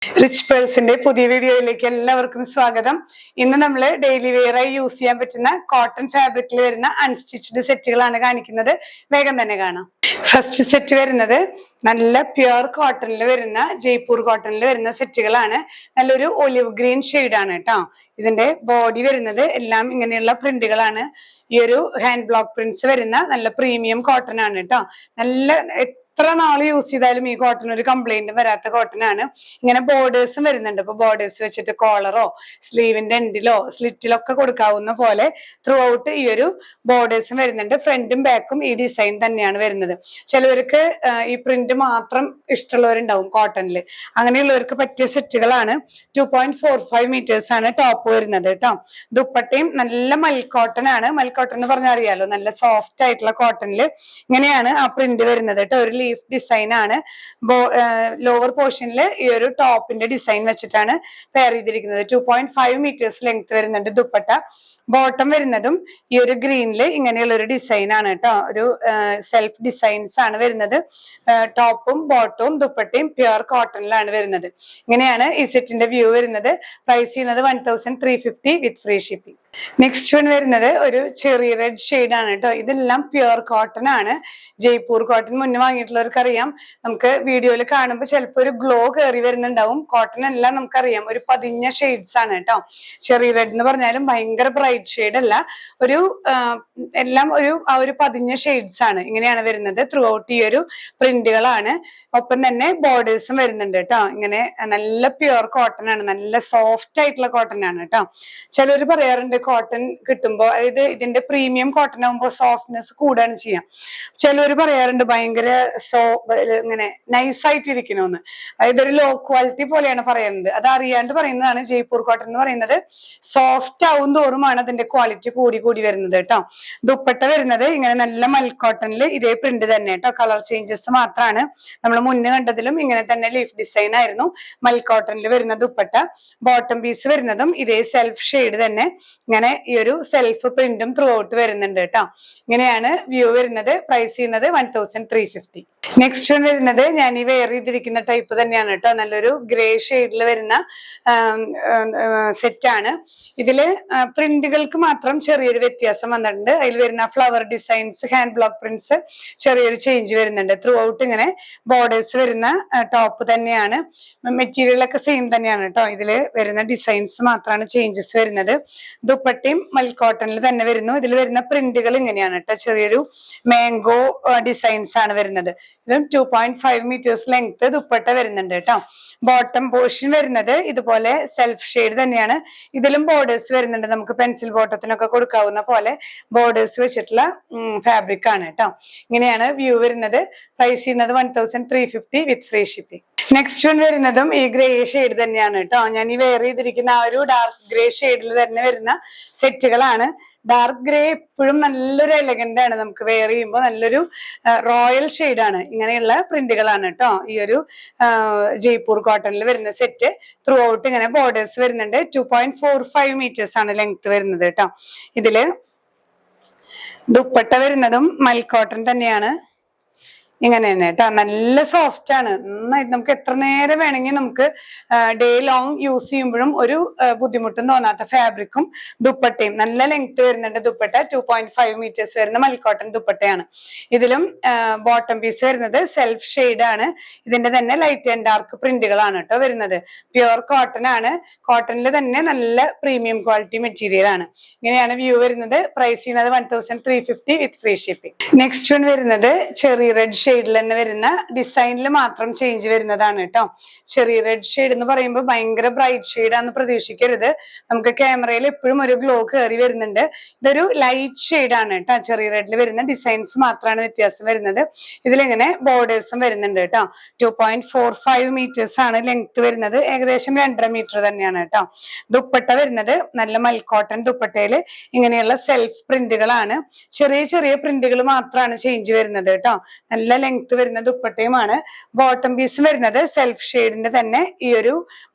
Rich പേഴ്സിന്റെ പുതിയ വീഡിയോയിലേക്ക് എല്ലാവർക്കും സ്വാഗതം. ഇന്ന് നമ്മൾ ഡെയിലി വെയർ ആയി യൂസ് ചെയ്യാൻ പറ്റുന്ന കോട്ടൺ ഫാബ്രിക്കിൽ വരുന്ന അൺസ്റ്റിച്ച്ഡ് സെറ്റുകളാണ് കാണിക്കുന്നത്. വേഗം തന്നെ കാണാം. ഫസ്റ്റ് സെറ്റ് വരുന്നത് നല്ല പ്യുർ കോട്ടണിൽ വരുന്ന ജയ്പൂർ കോട്ടണിൽ വരുന്ന സെറ്റുകളാണ്. നല്ലൊരു ഒലിവ് ഗ്രീൻ ഷെയ്ഡാണ് കേട്ടോ. ഇതിന്റെ ബോഡി വരുന്നത് എല്ലാം ഇങ്ങനെയുള്ള പ്രിന്റുകളാണ്. ഈ ഒരു ഹാൻഡ് ബ്ലോക്ക് പ്രിന്റ്സ് വരുന്ന നല്ല പ്രീമിയം കോട്ടൺ ആണ് കേട്ടോ. നല്ല എത്ര നാൾ യൂസ് ചെയ്താലും ഈ കോട്ടൺ ഒരു കംപ്ലൈന്റ് വരാത്ത കോട്ടൺ ആണ്. ഇങ്ങനെ ബോർഡേഴ്സും വരുന്നുണ്ട്. ഇപ്പൊ ബോർഡേഴ്സ് വെച്ചിട്ട് കോളറോ സ്ലീവിന്റെ എൻഡിലോ സ്ലിറ്റിലോ ഒക്കെ കൊടുക്കാവുന്ന പോലെ ത്രൂ ഔട്ട് ഈ ഒരു ബോർഡേഴ്സും വരുന്നുണ്ട്. ഫ്രണ്ടും ബാക്കും ഈ ഡിസൈൻ തന്നെയാണ് വരുന്നത്. ചിലവർക്ക് ഈ പ്രിന്റ് മാത്രം ഇഷ്ടമുള്ളവരുണ്ടാവും കോട്ടണിൽ. അങ്ങനെയുള്ളവർക്ക് പറ്റിയ സെറ്റുകളാണ്. 2.45 മീറ്റേഴ്സ് ആണ് ടോപ്പ് വരുന്നത് കേട്ടോ. ദുപ്പട്ടയും നല്ല മൽക്കോട്ടൺ ആണ്. മൽക്കോട്ടൺ എന്ന് പറഞ്ഞാൽ അറിയാലോ, നല്ല സോഫ്റ്റ് ആയിട്ടുള്ള കോട്ടണിൽ ഇങ്ങനെയാണ് ആ പ്രിന്റ് വരുന്നത് കേട്ടോ. ഒരു ലീഫ് ഡിസൈൻ ആണ്. ലോവർ പോർഷനിൽ ഈ ഒരു ടോപ്പിന്റെ ഡിസൈൻ വെച്ചിട്ടാണ് പെയർ ചെയ്തിരിക്കുന്നത്. 2.5 മീറ്റേഴ്സ് ലെങ്ത് വരുന്നുണ്ട് ദുപ്പട്ട. ബോട്ടം വരുന്നതും ഈ ഒരു ഗ്രീനില് ഇങ്ങനെയുള്ള ഒരു ഡിസൈൻ ആണ് കേട്ടോ. ഒരു സെൽഫ് ഡിസൈൻസ് ആണ് വരുന്നത്. ടോപ്പും ബോട്ടവും ദുപ്പട്ടയും പ്യുർ കോട്ടണിലാണ് വരുന്നത്. ഇങ്ങനെയാണ് ഈ സെറ്റിന്റെ വ്യൂ വരുന്നത്. പ്രൈസ് ചെയ്യുന്നത് 1350 വിത്ത് ഫ്രീ ഷിപ്പിംഗ്. നെക്സ്റ്റ് വൺ വരുന്നത് ഒരു ചെറിയ റെഡ് ഷെയ്ഡ് ആണ് കേട്ടോ. ഇതെല്ലാം പ്യുർ കോട്ടൺ ആണ്. ജയ്പൂർ കോട്ടൺ മുന്നേ വാങ്ങിയിട്ടുള്ളവർക്ക് അറിയാം. നമുക്ക് വീഡിയോയിൽ കാണുമ്പോൾ ചിലപ്പോൾ ഒരു ഗ്ലോ കയറി വരുന്നുണ്ടാവും. കോട്ടൺ എല്ലാം നമുക്കറിയാം ഒരു പതിഞ്ഞ ഷെയ്ഡ്സ് ആണ് കേട്ടോ. ചെറിയ റെഡ് എന്ന് പറഞ്ഞാലും ഭയങ്കര ബ്രൈറ്റ് ഷെയ്ഡ് അല്ല, ഒരു എല്ലാം ഒരു പതിഞ്ഞ ഷെയ്ഡ്സ് ആണ്. ഇങ്ങനെയാണ് വരുന്നത്. ത്രൂ ഔട്ട് ഈ ഒരു പ്രിന്റുകളാണ്. ഒപ്പം തന്നെ ബോർഡേഴ്സും വരുന്നുണ്ട് കേട്ടോ. ഇങ്ങനെ നല്ല പ്യുർ കോട്ടൺ ആണ്. നല്ല സോഫ്റ്റ് ആയിട്ടുള്ള കോട്ടൺ ആണ് കേട്ടോ. ചിലർ പറയാറുണ്ട് കോട്ടൺ കിട്ടുമ്പോ, അതായത് ഇതിന്റെ പ്രീമിയം കോട്ടൺ ആകുമ്പോ സോഫ്റ്റ്നെസ് കൂടാണ് ചെയ്യാം. ചിലവർ പറയാറുണ്ട് ഭയങ്കര ഇങ്ങനെ നൈസായിട്ടിരിക്കണമെന്ന്. അതായത് ഒരു ലോ ക്വാളിറ്റി പോലെയാണ് പറയുന്നത്. അത് അറിയാണ്ട് പറയുന്നതാണ്. ജയ്പൂർ കോട്ടൺ എന്ന് പറയുന്നത് സോഫ്റ്റ് ആവും തോറുമാണ് അതിന്റെ ക്വാളിറ്റി കൂടി വരുന്നത് കേട്ടോ. ദുപ്പട്ട വരുന്നത് ഇങ്ങനെ നല്ല മൽക്കോട്ടണിൽ ഇതേ പ്രിന്റ് തന്നെ കേട്ടോ. കളർ ചേഞ്ചസ് മാത്രമാണ്. നമ്മൾ മുന്നേ കണ്ടതിലും ഇങ്ങനെ തന്നെ ലീഫ് ഡിസൈൻ ആയിരുന്നു. മൽക്കോട്ടണിൽ വരുന്ന ദുപ്പട്ട. ബോട്ടം പീസ് വരുന്നതും ഇതേ സെൽഫ് ഷെയ്ഡ് തന്നെ. ഇങ്ങനെ ഈ ഒരു സെൽഫ് പ്രിന്റും ത്രൂ ഔട്ട് വരുന്നുണ്ട് കേട്ടോ. ഇങ്ങനെയാണ് വ്യൂ വരുന്നത്. പ്രൈസ് ചെയ്യുന്നത് 1350. നെക്സ്റ്റ് വരുന്നത് ഞാൻ ഈ വെയർ ചെയ്തിരിക്കുന്ന ടൈപ്പ് തന്നെയാണ് കേട്ടോ. നല്ലൊരു ഗ്രേ ഷെയ്ഡിൽ വരുന്ന സെറ്റാണ്. ഇതില് പ്രിന്റുകൾക്ക് മാത്രം ചെറിയൊരു വ്യത്യാസം വന്നിട്ടുണ്ട്. അതിൽ വരുന്ന flower designs, hand block prints ചെറിയൊരു ചേഞ്ച് വരുന്നുണ്ട്. ത്രൂ ഔട്ട് ഇങ്ങനെ ബോർഡേഴ്സ് വരുന്ന ടോപ്പ് തന്നെയാണ്. മെറ്റീരിയൽ ഒക്കെ സെയിം തന്നെയാണ് കേട്ടോ. ഇതില് വരുന്ന ഡിസൈൻസ് മാത്രമാണ് ചേഞ്ചസ് വരുന്നത്. ദുപ്പട്ടയും മൽക്കോട്ടണിൽ തന്നെ വരുന്നു. ഇതിൽ വരുന്ന പ്രിന്റുകൾ ഇങ്ങനെയാണ് കേട്ടോ. ചെറിയൊരു മാംഗോ ഡിസൈൻസ് ആണ് വരുന്നത്. ഇതും 2.5 മീറ്റേഴ്സ് ലെങ്ത് ദുപ്പട്ട വരുന്നുണ്ട് കേട്ടോ. ബോട്ടം പോർഷൻ വരുന്നത് ഇതുപോലെ സെൽഫ് ഷെയ്ഡ് തന്നെയാണ്. ഇതിലും ബോർഡേഴ്സ് വരുന്നുണ്ട്. നമുക്ക് പെൻസിൽ ബോട്ടത്തിനൊക്കെ കൊടുക്കാവുന്ന പോലെ ബോർഡേഴ്സ് വെച്ചിട്ടുള്ള ഫാബ്രിക് ആണ് കേട്ടോ. ഇങ്ങനെയാണ് വ്യൂ വരുന്നത്. പ്രൈസ് ചെയ്യുന്നത് 1350 വിത്ത് ഫ്രീ ഷിപ്പിംഗ്. നെക്സ്റ്റ് വൺ വരുന്നതും ഈ ഗ്രേ ഷെയ്ഡ് തന്നെയാണ് കേട്ടോ. ഞാൻ ഈ വെയർ ചെയ്തിരിക്കുന്ന ആ ഒരു ഡാർക്ക് ഗ്രേ ഷെയ്ഡിൽ തന്നെ വരുന്ന സെറ്റുകളാണ്. ഡാർക്ക് ഗ്രേ എപ്പോഴും നല്ലൊരു എലഗന്റ് ആണ്. നമുക്ക് വെയർ ചെയ്യുമ്പോൾ നല്ലൊരു റോയൽ ഷെയ്ഡാണ്. ഇങ്ങനെയുള്ള പ്രിന്റുകളാണ് കേട്ടോ. ഈ ഒരു ജയ്പൂർ കോട്ടണിൽ വരുന്ന സെറ്റ്. ത്രൂ ഔട്ട് ഇങ്ങനെ ബോർഡേഴ്സ് വരുന്നുണ്ട്. 2.45 മീറ്റേഴ്സ് ആണ് ലെങ്ത് വരുന്നത് കേട്ടോ. ഇതില് ദുപ്പട്ട വരുന്നതും മൽക്കോട്ടൺ തന്നെയാണ്. ഇങ്ങനെ തന്നെ കേട്ടോ. നല്ല സോഫ്റ്റ് ആണ്. നന്നായിട്ട് നമുക്ക് എത്ര നേരം വേണമെങ്കിൽ നമുക്ക് ഡേ ലോങ് യൂസ് ചെയ്യുമ്പോഴും ഒരു ബുദ്ധിമുട്ടും തോന്നാത്ത ഫാബ്രിക്കും ദുപ്പട്ടയും. നല്ല ലെങ്ത് വരുന്നുണ്ട് ദുപ്പട്ട. 2.5 മീറ്റേഴ്സ് വരുന്ന മൽക്കോട്ടൺ ദുപ്പട്ടയാണ്. ഇതിലും ബോട്ടം പീസ് വരുന്നത് സെൽഫ് ഷെയ്ഡ് ആണ്. ഇതിന്റെ തന്നെ ലൈറ്റ് ആൻഡ് ഡാർക്ക് പ്രിന്റുകളാണ് കേട്ടോ വരുന്നത്. പ്യുർ കോട്ടൺ ആണ്. കോട്ടണിൽ തന്നെ നല്ല പ്രീമിയം ക്വാളിറ്റി മെറ്റീരിയൽ ആണ്. ഇങ്ങനെയാണ് വ്യൂ വരുന്നത്. പ്രൈസ് ചെയ്യുന്നത് 1350 വിത്ത് ഫ്രീ ഷിപ്പിംഗ്. നെക്സ്റ്റ് വൺ വരുന്നത് ചെറിയ റെഡ് ഷെയ്ഡിൽ തന്നെ വരുന്ന ഡിസൈനിൽ മാത്രം ചേഞ്ച് വരുന്നതാണ് കേട്ടോ. ചെറിയ റെഡ് ഷെയ്ഡ് എന്ന് പറയുമ്പോൾ ഭയങ്കര ബ്രൈറ്റ് ഷെയ്ഡാന്ന് പ്രതീക്ഷിക്കരുത്. നമുക്ക് ക്യാമറയിൽ എപ്പോഴും ഒരു ഗ്ലോ കയറി വരുന്നുണ്ട്. ഇതൊരു ലൈറ്റ് ഷെയ്ഡാണ് കേട്ടോ. ചെറിയ റെഡിൽ വരുന്ന ഡിസൈൻസ് മാത്രമാണ് വ്യത്യാസം വരുന്നത്. ഇതിലിങ്ങനെ ബോർഡേഴ്സും വരുന്നുണ്ട് കേട്ടോ. 2.45 മീറ്റേഴ്സ് ആണ് ലെങ്ത് വരുന്നത്. ഏകദേശം 2.5 മീറ്റർ തന്നെയാണ് കേട്ടോ. ദുപ്പട്ട വരുന്നത് നല്ല മൽക്കോട്ടൺ ദുപ്പട്ടയിൽ ഇങ്ങനെയുള്ള സെൽഫ് പ്രിന്റുകളാണ്. ചെറിയ പ്രിന്റുകൾ മാത്രമാണ് ചേഞ്ച് വരുന്നത് കേട്ടോ. നല്ല ലെങ്ത് വരുന്ന ദുപ്പട്ടയുമാണ്. ബോട്ടം പീസ് വരുന്നത് സെൽഫ് ഷെയ്ഡിന്റെ തന്നെ ഈ ഒരു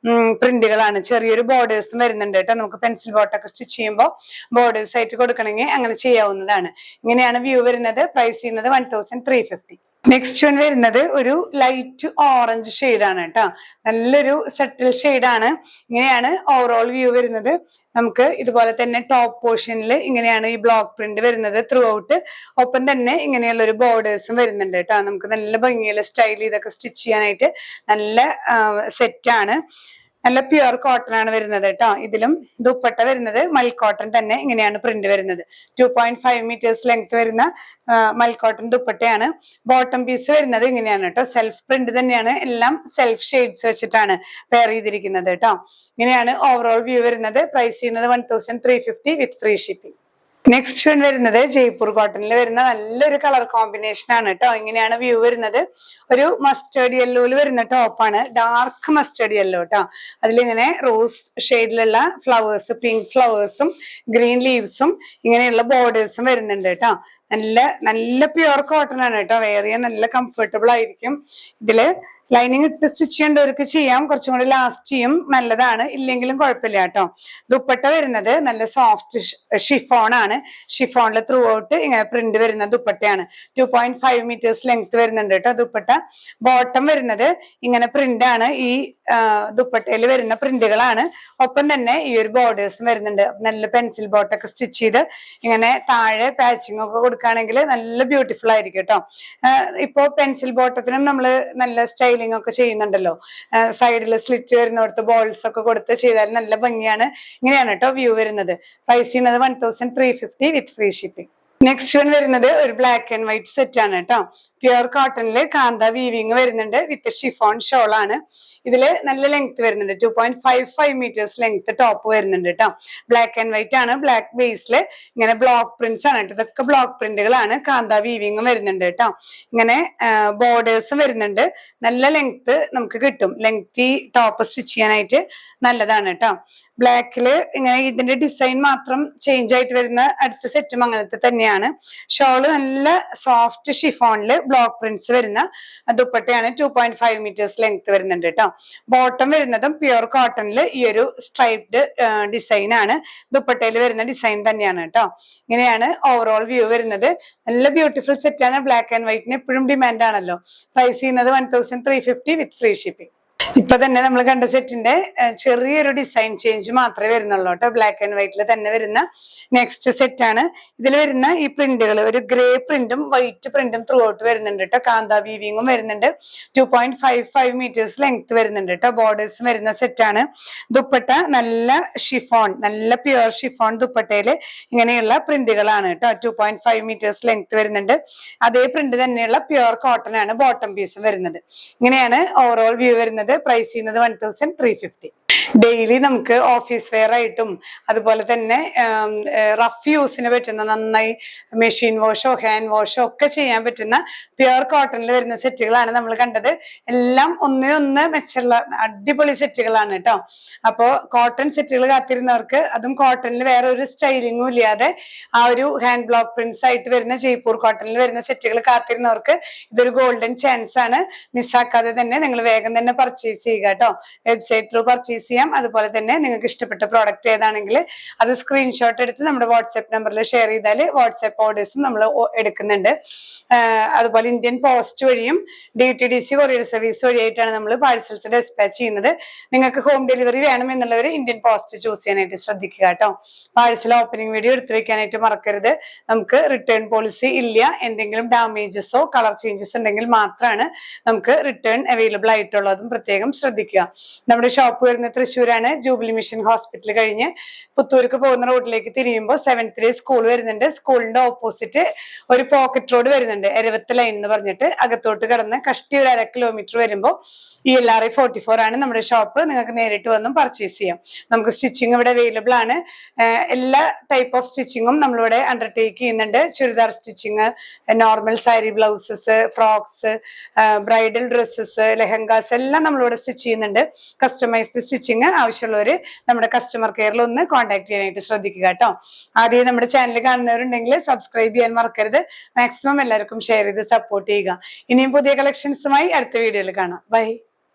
പ്രിന്റുകളാണ്. ചെറിയൊരു ബോർഡേഴ്സും വരുന്നുണ്ട് കേട്ടോ. നമുക്ക് പെൻസിൽ ബോട്ടൊക്കെ സ്റ്റിച്ച് ചെയ്യുമ്പോൾ ബോർഡേഴ്സ് ആയിട്ട് കൊടുക്കണമെങ്കിൽ അങ്ങനെ ചെയ്യാവുന്നതാണ്. ഇങ്ങനെയാണ് വ്യൂ വരുന്നത്. പ്രൈസ് ചെയ്യുന്നത് 1350. നെക്സ്റ്റ് വൺ വരുന്നത് ഒരു ലൈറ്റ് ഓറഞ്ച് ഷെയ്ഡാണ് കേട്ടോ. നല്ലൊരു സെറ്റിൽ ഷെയ്ഡാണ്. ഇങ്ങനെയാണ് ഓവറോൾ വ്യൂ വരുന്നത്. നമുക്ക് ഇതുപോലെ തന്നെ ടോപ്പ് പോർഷനിൽ ഇങ്ങനെയാണ് ഈ ബ്ലോക്ക് പ്രിന്റ് വരുന്നത് ത്രൂ ഔട്ട്. ഒപ്പം തന്നെ ഇങ്ങനെയുള്ള ഒരു ബോർഡേഴ്സും വരുന്നുണ്ട് കേട്ടോ. നമുക്ക് നല്ല ഭംഗിയുള്ള സ്റ്റൈൽ ഇതൊക്കെ സ്റ്റിച്ച് ചെയ്യാനായിട്ട് നല്ല സെറ്റാണ്. നല്ല പ്യുവർ കോട്ടൺ ആണ് വരുന്നത് കേട്ടോ. ഇതിലും ദുപ്പട്ട വരുന്നത് മൽ കോട്ടൺ തന്നെ. ഇങ്ങനെയാണ് പ്രിന്റ് വരുന്നത്. 2.5 മീറ്റേഴ്സ് ലെങ്ത് വരുന്ന മൽ കോട്ടൺ ദുപ്പട്ടയാണ്. ബോട്ടം പീസ് വരുന്നത് ഇങ്ങനെയാണ് കേട്ടോ. സെൽഫ് പ്രിന്റ് തന്നെയാണ്. എല്ലാം സെൽഫ് ഷെയ്ഡ്സ് വെച്ചിട്ടാണ് പെയർ ചെയ്തിരിക്കുന്നത് കേട്ടോ. ഇങ്ങനെയാണ് ഓവറോൾ വ്യൂ വരുന്നത്. പ്രൈസ് ചെയ്യുന്നത് 1350 വിത്ത് ഫ്രീ ഷിപ്പിംഗ്. നെക്സ്റ്റ് വൺ വരുന്നത് ജയ്പൂർ കോട്ടണിൽ വരുന്ന നല്ലൊരു കളർ കോമ്പിനേഷൻ ആണ് കേട്ടോ. ഇങ്ങനെയാണ് വ്യൂ വരുന്നത്. ഒരു മസ്റ്റേർഡ് യെല്ലോയിൽ വരുന്ന ടോപ്പാണ്. ഡാർക്ക് മസ്റ്റേർഡ് യെല്ലോ കേട്ടോ. അതിലിങ്ങനെ റോസ് ഷെയ്ഡിലുള്ള ഫ്ലവേഴ്സ്, പിങ്ക് ഫ്ലവേഴ്സും ഗ്രീൻ ലീവ്സും ഇങ്ങനെയുള്ള ബോർഡേഴ്സും വരുന്നുണ്ട് കേട്ടോ. നല്ല നല്ല പ്യുവർ കോട്ടൺ ആണ് കേട്ടോ. വെയർ ചെയ്യാൻ നല്ല കംഫർട്ടബിൾ ആയിരിക്കും. ഇതില് ലൈനിങ് ഇട്ട് സ്റ്റിച്ച് ചെയ്യേണ്ടവർക്ക് ചെയ്യാം. കുറച്ചും കൂടി ലാസ്റ്റ് ചെയ്യും, നല്ലതാണ്. ഇല്ലെങ്കിലും കുഴപ്പമില്ല കേട്ടോ. ദുപ്പട്ട വരുന്നത് നല്ല സോഫ്റ്റ് ഷിഫോൺ ആണ്. ഷിഫോണിൽ ത്രൂ ഔട്ട് ഇങ്ങനെ പ്രിന്റ് വരുന്ന ദുപ്പട്ടയാണ്. 2.5 മീറ്റേഴ്സ് ലെങ്ത് വരുന്നുണ്ട് കേട്ടോ ദുപ്പട്ട. ബോട്ടം വരുന്നത് ഇങ്ങനെ പ്രിന്റ് ആണ്. ഈ ദുപ്പട്ടയിൽ വരുന്ന പ്രിന്റുകളാണ്. ഒപ്പം തന്നെ ഈ ഒരു ബോർഡേഴ്സും വരുന്നുണ്ട്. നല്ല പെൻസിൽ ബോട്ടൊക്കെ സ്റ്റിച്ച് ചെയ്ത് ഇങ്ങനെ താഴെ പാച്ചിങ് ഒക്കെ കൊടുക്കുകയാണെങ്കിൽ നല്ല ബ്യൂട്ടിഫുൾ ആയിരിക്കും കേട്ടോ. ഇപ്പോ പെൻസിൽ ബോട്ടത്തിനും നമ്മള് നല്ല സ്റ്റൈലിംഗ് ഒക്കെ ചെയ്യുന്നുണ്ടല്ലോ. സൈഡിൽ സ്ലിറ്റ് വരുന്നിടത്ത് ബോൾസ് ഒക്കെ കൊടുത്ത് ചെയ്താൽ നല്ല ഭംഗിയാണ്. ഇങ്ങനെയാണ് കേട്ടോ വ്യൂ വരുന്നത്. പ്രൈസ് ചെയ്യുന്നത് 1350 വിത്ത് ഫ്രീ ഷിപ്പിംഗ്. നെക്സ്റ്റ് വൺ വരുന്നത് ഒരു ബ്ലാക്ക് ആൻഡ് വൈറ്റ് സെറ്റ് ആണ് കേട്ടോ. പ്യുവർ കോട്ടണില് കാന്ത വീവിങ് വരുന്നുണ്ട് വിത്ത് ഷിഫോൺ ഷോൾ ആണ്. ഇതില് നല്ല ലെങ്ത് വരുന്നുണ്ട്. 2.55 മീറ്റേഴ്സ് ലെങ്ത് ടോപ്പ് വരുന്നുണ്ട് കേട്ടോ. ബ്ലാക്ക് ആൻഡ് വൈറ്റ് ആണ്. ബ്ലാക്ക് ബേസില് ഇങ്ങനെ ബ്ലോക്ക് പ്രിന്റ്സ് ആണ് കേട്ടോ. ഇതൊക്കെ ബ്ലോക്ക് പ്രിന്റുകളാണ്. കാന്ത വീവിങ്ങും വരുന്നുണ്ട് കേട്ടോ. ഇങ്ങനെ ബോർഡേഴ്സും വരുന്നുണ്ട്. നല്ല ലെങ്ത് നമുക്ക് കിട്ടും. ലെങ്തി ടോപ്പ് സ്റ്റിച്ച് ചെയ്യാനായിട്ട് നല്ലതാണ് കേട്ടോ. ബ്ലാക്കില് ഇങ്ങനെ ഇതിന്റെ ഡിസൈൻ മാത്രം ചേഞ്ച് ആയിട്ട് വരുന്ന അടുത്ത സെറ്റും അങ്ങനത്തെ തന്നെയാണ്. ഷോള് നല്ല സോഫ്റ്റ് ഷിഫോണില് ബ്ലോക്ക് പ്രിന്റ്സ് വരുന്ന ദുപ്പട്ടയാണ്. 2.5 മീറ്റേഴ്സ് ലെങ്ത് വരുന്നുണ്ട് കേട്ടോ. ബോട്ടം വരുന്നതും പ്യുവർ കോട്ടണില് ഈ ഒരു സ്ട്രൈപ്ഡ് ഡിസൈൻ ആണ്. ദുപ്പട്ടയിൽ വരുന്ന ഡിസൈൻ തന്നെയാണ് കേട്ടോ. ഇങ്ങനെയാണ് ഓവറോൾ വ്യൂ വരുന്നത്. നല്ല ബ്യൂട്ടിഫുൾ സെറ്റാണ്. ബ്ലാക്ക് ആൻഡ് വൈറ്റിന് എപ്പോഴും ഡിമാൻഡ് ആണല്ലോ. പ്രൈസ് ചെയ്യുന്നത് 1350 വിത്ത് ഫ്രീ ഷിപ്പിംഗ്. ഇപ്പൊ തന്നെ നമ്മൾ കണ്ട സെറ്റിന്റെ ചെറിയൊരു ഡിസൈൻ ചേഞ്ച് മാത്രമേ വരുന്നുള്ളൂ കേട്ടോ. ബ്ലാക്ക് ആൻഡ് വൈറ്റിൽ തന്നെ വരുന്ന നെക്സ്റ്റ് സെറ്റ് ആണ്. ഇതിൽ വരുന്ന ഈ പ്രിന്റുകൾ ഒരു ഗ്രേ പ്രിന്റും വൈറ്റ് പ്രിന്റും ത്രൂ ഔട്ട് വരുന്നുണ്ട് കേട്ടോ. കാന്ത വീവിങ്ങും വരുന്നുണ്ട്. 2.55 മീറ്റേഴ്സ് ലെങ്ത് വരുന്നുണ്ട് കേട്ടോ. ബോർഡേഴ്സ് വരുന്ന സെറ്റാണ്. ദുപ്പട്ട നല്ല ഷിഫോൺ, നല്ല പ്യുവർ ഷിഫോൺ ദുപ്പട്ടയില് ഇങ്ങനെയുള്ള പ്രിന്റുകളാണ് കേട്ടോ. 2.5 മീറ്റേഴ്സ് ലെങ്ത് വരുന്നുണ്ട്. അതേ പ്രിന്റ് തന്നെയുള്ള പ്യുവർ കോട്ടൺ ആണ് ബോട്ടം പീസും വരുന്നത്. ഇങ്ങനെയാണ് ഓവറോൾ വ്യൂ വരുന്നത്. പ്രൈസ് ചെയ്യുന്നത് 1350. ഡെയിലി നമുക്ക് ഓഫീസ് വെയർ ആയിട്ടും അതുപോലെ തന്നെ റഫ് യൂസിന് പറ്റുന്ന, നന്നായി മെഷീൻ വാഷോ ഹാൻഡ് വാഷോ ഒക്കെ ചെയ്യാൻ പറ്റുന്ന പ്യുവർ കോട്ടണിൽ വരുന്ന സെറ്റുകളാണ് നമ്മൾ കണ്ടത്. എല്ലാം ഒന്നേ മെച്ചുള്ള അടിപൊളി സെറ്റുകളാണ് കേട്ടോ. അപ്പോ കോട്ടൺ സെറ്റുകൾ കാത്തിരുന്നവർക്ക്, അതും കോട്ടണിൽ വേറെ ഒരു സ്റ്റൈലിങ്ങും ഇല്ലാതെ ആ ഒരു ഹാൻഡ് ബ്ലോക്ക് പ്രിന്റ്സ് ആയിട്ട് വരുന്ന ജയ്പൂർ കോട്ടണിൽ വരുന്ന സെറ്റുകൾ കാത്തിരുന്നവർക്ക് ഇതൊരു ഗോൾഡൻ ചാൻസ് ആണ്. മിസ്സാക്കാതെ തന്നെ നിങ്ങൾ വേഗം തന്നെ പർച്ചേസ് ചെയ്യുക കേട്ടോ. വെബ്സൈറ്റ് ത്രൂ പർച്ചേസ് ചെയ്യാം. അതുപോലെ തന്നെ നിങ്ങൾക്ക് ഇഷ്ടപ്പെട്ട പ്രോഡക്റ്റ് ഏതാണെങ്കിൽ അത് സ്ക്രീൻഷോട്ട് എടുത്ത് നമ്മുടെ വാട്സ്ആപ്പ് നമ്പറിൽ ഷെയർ ചെയ്താൽ വാട്സ്ആപ്പ് ഓർഡേഴ്സും നമ്മൾ എടുക്കുന്നുണ്ട്. അതുപോലെ ഇന്ത്യൻ പോസ്റ്റ് വഴിയും DTDC കൊറിയർ സർവീസ് വഴിയായിട്ടാണ് നമ്മൾ പാഴ്സൽസ് ഡെസ്പാച്ച് ചെയ്യുന്നത്. നിങ്ങൾക്ക് ഹോം ഡെലിവറി വേണം എന്നുള്ളവർ ഇന്ത്യൻ പോസ്റ്റ് ചൂസ് ചെയ്യാനായിട്ട് ശ്രദ്ധിക്കുക കേട്ടോ. പാഴ്സൽ ഓപ്പണിംഗ് വീഡിയോ എടുത്തു വെക്കാനായിട്ട് മറക്കരുത്. നമുക്ക് റിട്ടേൺ പോളിസി ഇല്ല. എന്തെങ്കിലും ഡാമേജസോ കളർ ചേഞ്ചസ് ഉണ്ടെങ്കിൽ മാത്രമാണ് നമുക്ക് റിട്ടേൺ അവൈലബിൾ ആയിട്ടുള്ളതും പ്രത്യേകം ശ്രദ്ധിക്കുക. നമ്മുടെ ഷോപ്പ് വരുന്ന തൃശ്ശൂരാണ്. ജൂബിലി മിഷൻ ഹോസ്പിറ്റൽ കഴിഞ്ഞ് പുത്തൂർക്ക് പോകുന്ന റോഡിലേക്ക് തിരിയുമ്പോൾ 7th ഡേ സ്കൂൾ വരുന്നുണ്ട്. സ്കൂളിന്റെ ഓപ്പോസിറ്റ് ഒരു പോക്കറ്റ് റോഡ് വരുന്നുണ്ട്, എരവത്ത് ലൈൻ എന്ന് പറഞ്ഞിട്ട്. അകത്തോട്ട് കിടന്ന് കഷ്ടി ഒരു 1/2 കിലോമീറ്റർ വരുമ്പോൾ ELRI 44 ആണ് നമ്മുടെ ഷോപ്പ്. നിങ്ങൾക്ക് നേരിട്ട് വന്നും പർച്ചേസ് ചെയ്യാം. നമുക്ക് സ്റ്റിച്ചിങ് ഇവിടെ അവൈലബിൾ ആണ്. എല്ലാ ടൈപ്പ് ഓഫ് സ്റ്റിച്ചിങ്ങും നമ്മളിവിടെ അണ്ടർടേക്ക് ചെയ്യുന്നുണ്ട്. Churidar stitching, normal sari blouses, frocks, bridal dresses, lehengas എല്ലാം നമ്മളിവിടെ സ്റ്റിച്ച് ചെയ്യുന്നുണ്ട്. കസ്റ്റമൈസ്ഡ് സ്റ്റിച്ചിങ് ആവശ്യമുള്ളവർ നമ്മുടെ കസ്റ്റമർ കെയറിൽ ഒന്ന് കോൺടാക്ട് ചെയ്യാനായിട്ട് ശ്രദ്ധിക്കുക കേട്ടോ. ആദ്യം നമ്മുടെ ചാനൽ കാണുന്നവരുണ്ടെങ്കിൽ സബ്സ്ക്രൈബ് ചെയ്യാൻ മറക്കരുത്. മാക്സിമം എല്ലാവർക്കും ഷെയർ ചെയ്ത് സപ്പോർട്ട് ചെയ്യുക. ഇനിയും പുതിയ കളക്ഷൻസുമായി അടുത്ത വീഡിയോയിൽ കാണാം. ബൈ.